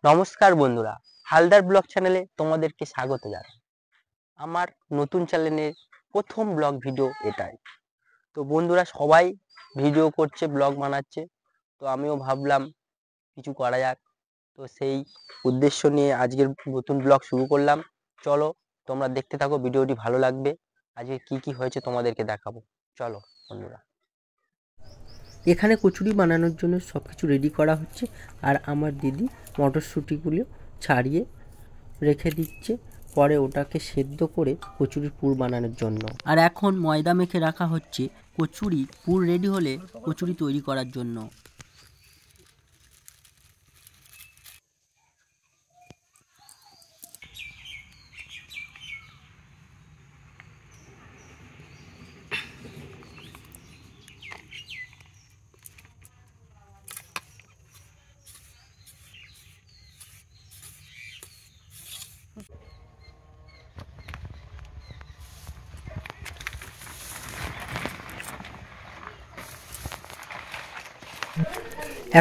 নমস্কার বন্ধুরা, হালদার ব্লগ চ্যানেলে তোমাদেরকে স্বাগত জানাই। আমার নতুন চ্যানেলের প্রথম ব্লগ ভিডিও এটাই। তো বন্ধুরা সবাই ভিডিও করছে, ব্লগ বানাচ্ছে, তো আমিও ভাবলাম কিছু করা যাক। তো সেই উদ্দেশ্য নিয়ে আজকের নতুন ব্লগ শুরু করলাম। চলো তোমরা দেখতে থাকো, ভিডিওটি ভালো লাগবে। আজকে কি কি হয়েছে তোমাদেরকে দেখাবো, চলো বন্ধুরা। এখানে কচুরি বানানোর জন্য সব কিছু রেডি করা হচ্ছে, আর আমার দিদি মটরশুঁটিগুলো ছাড়িয়ে রেখে দিচ্ছে, পরে ওটাকে সেদ্ধ করে কচুরির পুর বানানোর জন্য। আর এখন ময়দা মেখে রাখা হচ্ছে কচুরি পুর রেডি হলে কচুরি তৈরি করার জন্য।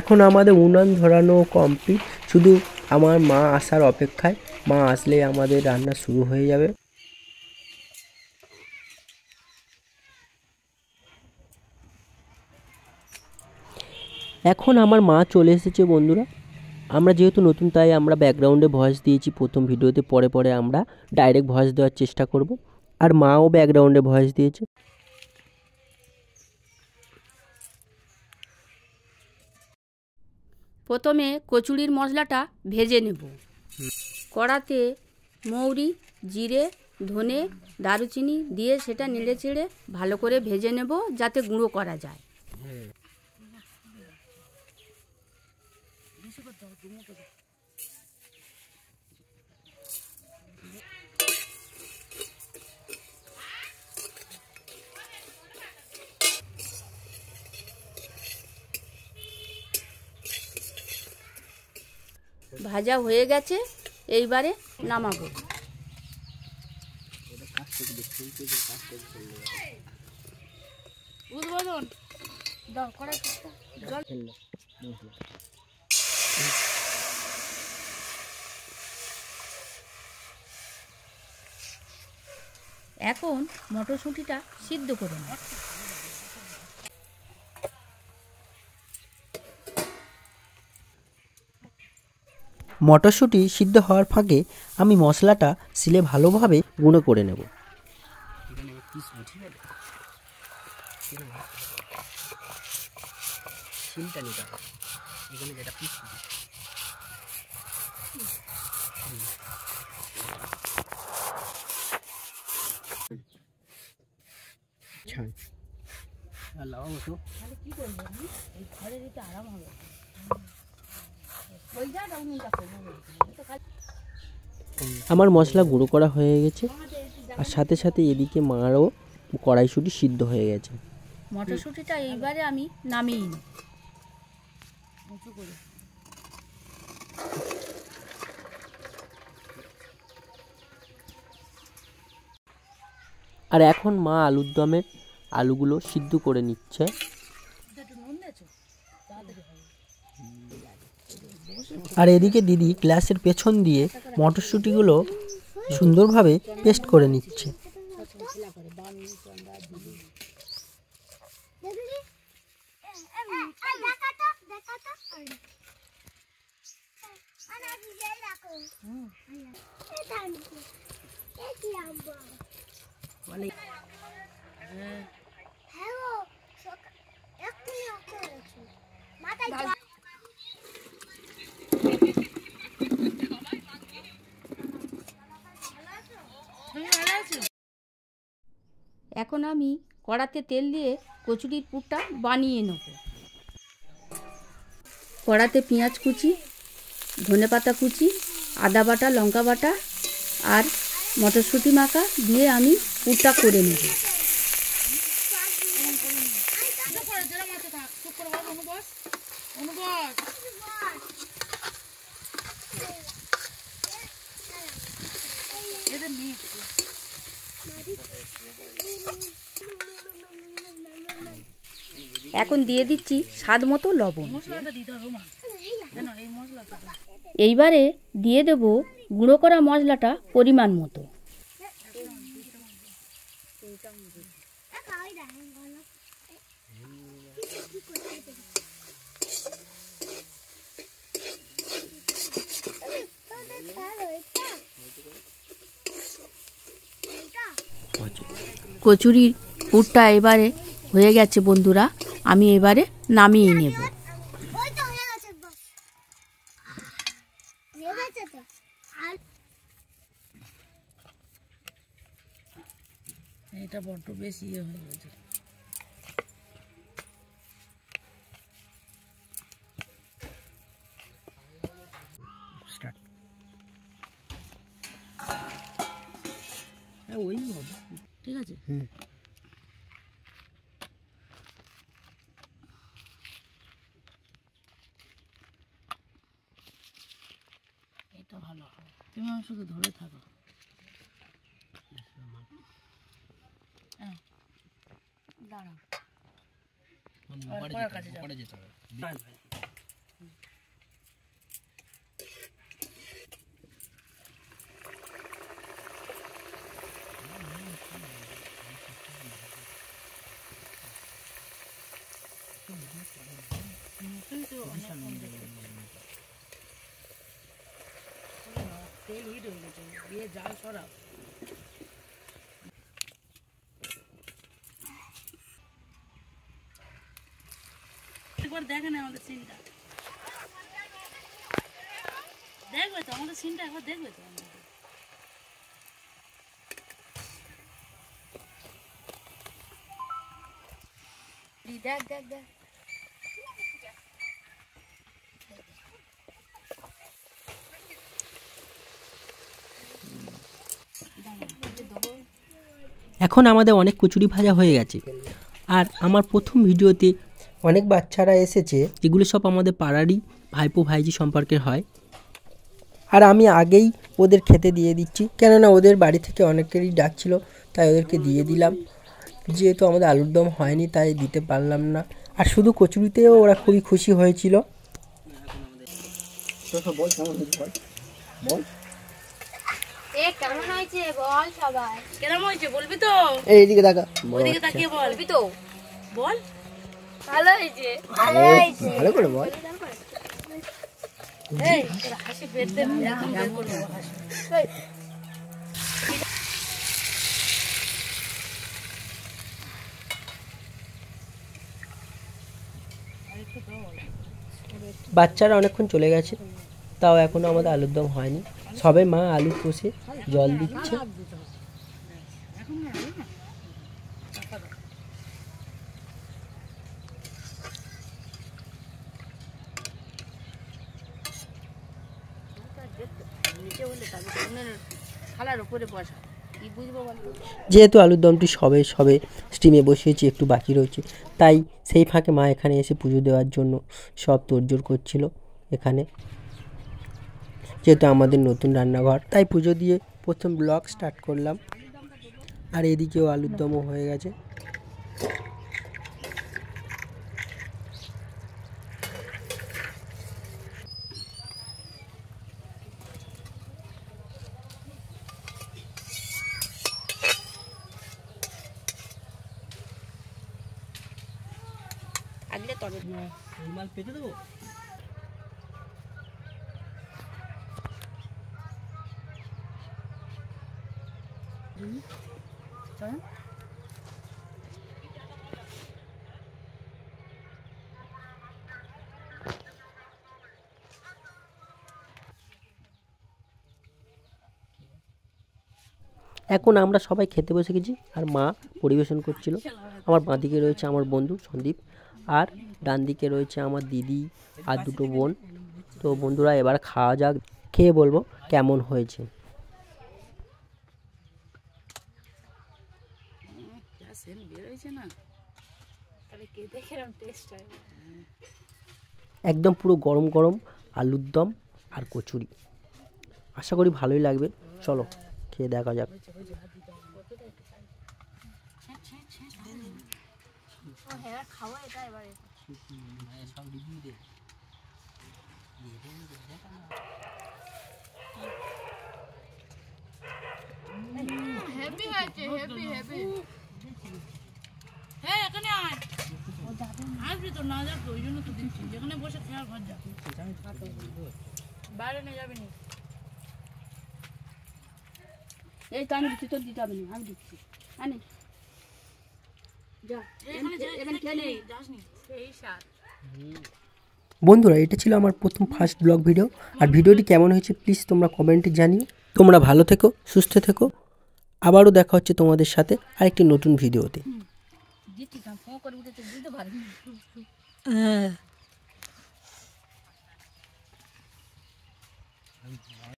এখন আমাদের উনান ধরানো কমপ্লিট, শুধু আমার মা আসার অপেক্ষায়। মা আসলে আমাদের রান্না শুরু হয়ে যাবে। এখন আমার মা চলে এসেছে বন্ধুরা। আমরা যেহেতু নতুন তাই আমরা ব্যাকগ্রাউন্ডে ভয়েস দিয়েছি প্রথম ভিডিওতে, পরে পরে আমরা ডাইরেক্ট ভয়েস দেওয়ার চেষ্টা করব। আর মাও ব্যাকগ্রাউন্ডে ভয়েস দিয়েছে। প্রথমে কচুরির মশলাটা ভেজে নেব। কড়াতে মৌরি, জিরে, ধনে, দারুচিনি দিয়ে সেটা নেড়ে চেড়ে ভালো করে ভেজে নেব, যাতে গুঁড়ো করা যায়। ভাজা হয়ে গেছে, এইবারে নামাবো। উদ্বোধন দাও, কড়াই জল। এখন মটরশুঁটিটা সিদ্ধ করে নাও। মটরশুঁটি সিদ্ধ হওয়ার ফাঁকে আমি মশলাটা শিলে ভালোভাবে গুঁড়ো করে নেব। আমার মশলা গুঁড়ো করা হয়ে গেছে, আর সাথে সাথে এদিকে মারও কড়াইশুঁটি সিদ্ধ হয়ে গেছে। মটরশুঁটিটা এইবারে আমি নামিয়ে নিই। আর এখন মা আলুর দমের আলুগুলো সিদ্ধ করে নিচ্ছে। আর এদিকে দিদি গ্লাসের পেছন দিয়ে মটরশুঁটিগুলো সুন্দরভাবে পেস্ট করে নিচ্ছে। এখন আমি কড়াতে তেল দিয়ে কচুরির পুরটা বানিয়ে নেব। কড়াতে পেঁয়াজ কুচি, ধনেপাতা কুচি, আদা বাটা, লঙ্কা বাটা আর মটরশুঁটি মাখা দিয়ে আমি পুরটা করে নেব। এখন দিয়ে দিচ্ছি স্বাদ মতো লবণ। এইবারে দিয়ে দেব গুঁড়ো করা মশলাটা পরিমাণ মতো। কচুরির পুরটা এবারে হয়ে গেছে বন্ধুরা, আমি এবারে নামিয়ে নেব। এটা বড্ড বেশি হয়ে গেছে। ওই হবে, ঠিক আছে। এটা ভালো হবে, তুমি শুধু ধরে থাকো। দাঁড়াও, কাছে যেতে হবে। তেল হিট হয়ে গেছে, দিয়ে জাল সরাও। একবার দেখে না আমাদের সিনটা, দেখবে তো আমাদের সিনটা, একবার দেখবে তো। দেখ দেখ দেখ, এখন আমাদের অনেক কচুরি ভাজা হয়ে গেছে। আর আমার প্রথম ভিডিওতে অনেক বাচ্চারা এসেছে, এগুলো সব আমাদের পাড়ারই ভাইপো ভাইজি সম্পর্কের হয়। আর আমি আগেই ওদের খেতে দিয়ে দিচ্ছি, কেননা ওদের বাড়ি থেকে অনেকেরই ডাকছিল, তাই ওদেরকে দিয়ে দিলাম। যেহেতু আমাদের আলুর দম হয়নি তাই দিতে পারলাম না। আর শুধু কচুরিতেও ওরা খুবই খুশি হয়েছিল। কেমন হয়েছে বল সবাই, কেমন হয়েছে বলবি তো? এইদিকে দেখা, ওইদিকে তাকিয়ে বলবি তো, বল ভালো হয়েছে। ভালো করে বল। এই হাসি বের দে, একদম বের করে দেবো হাসি। বাচ্চারা অনেকক্ষণ চলে গেছে, তাও এখনো আমাদের আলুর দম হয়নি। সবে মা আলু কষে জল দিচ্ছে। থালার উপরে বসা, কি বুঝবো বল? যেহেতু আলুর দমটি সবে সবে স্টিমে বসিয়েছি, একটু বাকি রয়েছে, তাই সেই ফাঁকে মা এখানে এসে পুজো দেওয়ার জন্য সব তোড়জোড় করছিল এখানে। যেহেতু আমাদের নতুন রান্নাঘর, তাই পুজো দিয়ে প্রথম ব্লগ স্টার্ট করলাম। আর এদিকেও আলুর দমও হয়ে গেছে। আগলে তবে মাল পেতে দেবো। চল এখন আমরা সবাই খেতে বসে গেছি আর মা পরিবেশন করছিল। আমার বাঁদিকে রয়েছে আমার বন্ধু সন্দীপ আর ডান দিকে রয়েছে আমার দিদি আর দুটো বোন। তো বন্ধুরা এবার খাওয়া যাক, খেয়ে বলবো কেমন হয়েছে। একদম পুরো গরম গরম আলুর দম আর কচুরি, আশা করি ভালোই লাগবে। চলো খেয়ে দেখা যাক। হ্যাঁ এখানে আয়, আসবি তো না যাবি ওই জন্য তো দিচ্ছি, যেখানে বসে খেয়াল ঘর যা, বাইরে নিয়ে যাবি না। এই তো আমি দিচ্ছি, তোর দিতে হবে না, আমি দিচ্ছি। আনে যা, এখানে খেয়ে নে। যাসনি সেই সার। বন্ধুরা এটা ছিল আমার প্রথম ফার্স্ট ব্লগ ভিডিও। আর ভিডিওটি কেমন হয়েছে প্লিজ তোমরা কমেন্টে জানিও। তোমরা ভালো থেকো, সুস্থ থেকো, আবারও দেখা হচ্ছে তোমাদের সাথে আরেকটি নতুন ভিডিওতে। দিচ্ছি, ফোন করে উঠে দিতে পারবি।